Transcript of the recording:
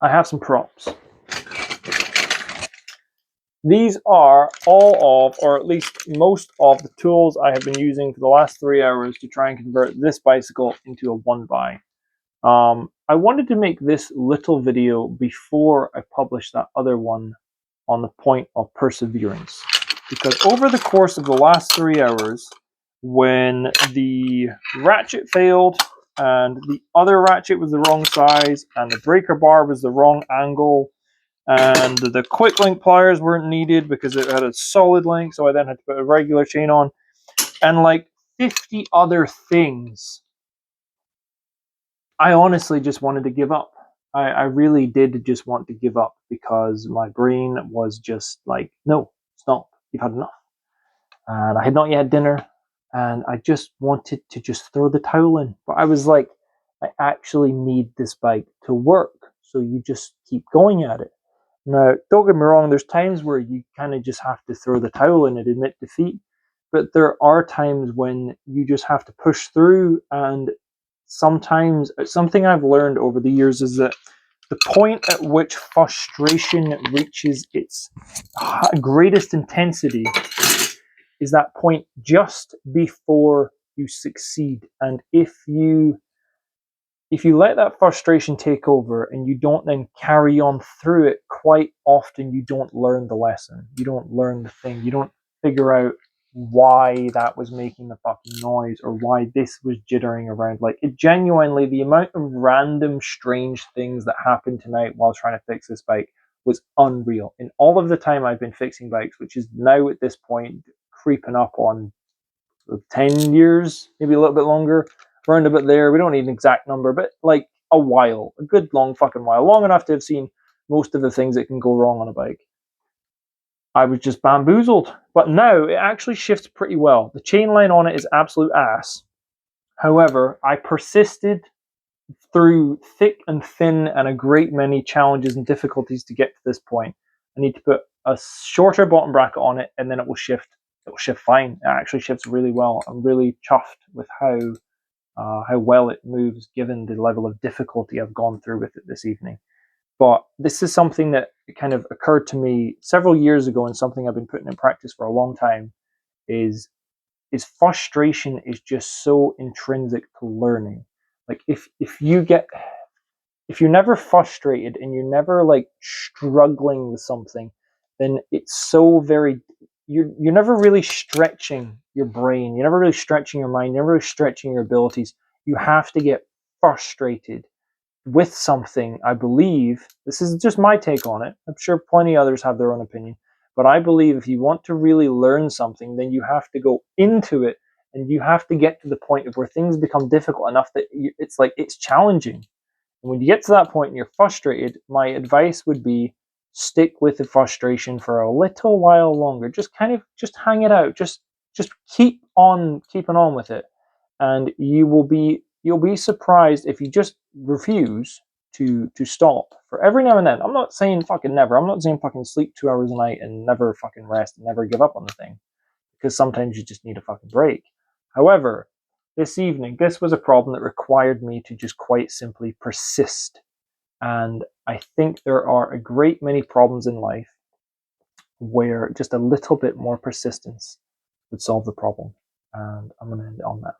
I have some props. These are all of, or at least most of, the tools I have been using for the last 3 hours to try and convert this bicycle into a one-by. I wanted to make this little video before I published that other one on the point of perseverance. Because over the course of the last 3 hours, when the ratchet failed, and the other ratchet was the wrong size, and the breaker bar was the wrong angle, and the quick link pliers weren't needed because it had a solid link, so I then had to put a regular chain on, and like 50 other things, I honestly just wanted to give up. I really did just want to give up because my brain was just like, no, stop, you've had enough. And I had not yet had dinner, and I just wanted to just throw the towel in. But I was like, I actually need this bike to work, so you just keep going at it. Now, don't get me wrong, there's times where you kind of just have to throw the towel in and admit defeat, but there are times when you just have to push through. And sometimes, something I've learned over the years is that the point at which frustration reaches its greatest intensity is that point just before you succeed. And if you let that frustration take over and you don't then carry on through it, quite often you don't learn the lesson. You don't learn the thing. You don't figure out why that was making the fucking noise or why this was jittering around. Like, it genuinely, the amount of random strange things that happened tonight while trying to fix this bike was unreal. In all of the time I've been fixing bikes, which is now at this point creeping up on 10 years, maybe a little bit longer, around about there. We don't need an exact number, but like a while, a good long fucking while, long enough to have seen most of the things that can go wrong on a bike. I was just bamboozled. But now it actually shifts pretty well. The chain line on it is absolute ass. However, I persisted through thick and thin and a great many challenges and difficulties to get to this point. I need to put a shorter bottom bracket on it, and then it will shift. It will shift fine. It actually shifts really well. I'm really chuffed with how well it moves, given the level of difficulty I've gone through with it this evening. But this is something that kind of occurred to me several years ago, and something I've been putting in practice for a long time. Is frustration is just so intrinsic to learning. Like, if you're never frustrated and you're never like struggling with something, then it's so very, you're never really stretching your brain, you're never really stretching your mind, you're never really stretching your abilities. You have to get frustrated with something. I believe, this is just my take on it, I'm sure plenty others have their own opinion, but I believe if you want to really learn something, then you have to go into it, and you have to get to the point of where things become difficult enough that it's like, it's challenging. And when you get to that point and you're frustrated, my advice would be stick with the frustration for a little while longer. Just kind of just hang it out. Just keep on keeping on with it, and you'll be surprised if you just refuse to stop for every now and then. I'm not saying fucking never. I'm not saying fucking sleep 2 hours a night and never fucking rest and never give up on the thing, because sometimes you just need a fucking break. However, this evening, this was a problem that required me to just quite simply persist. And I think there are a great many problems in life where just a little bit more persistence would solve the problem. And I'm going to end it on that.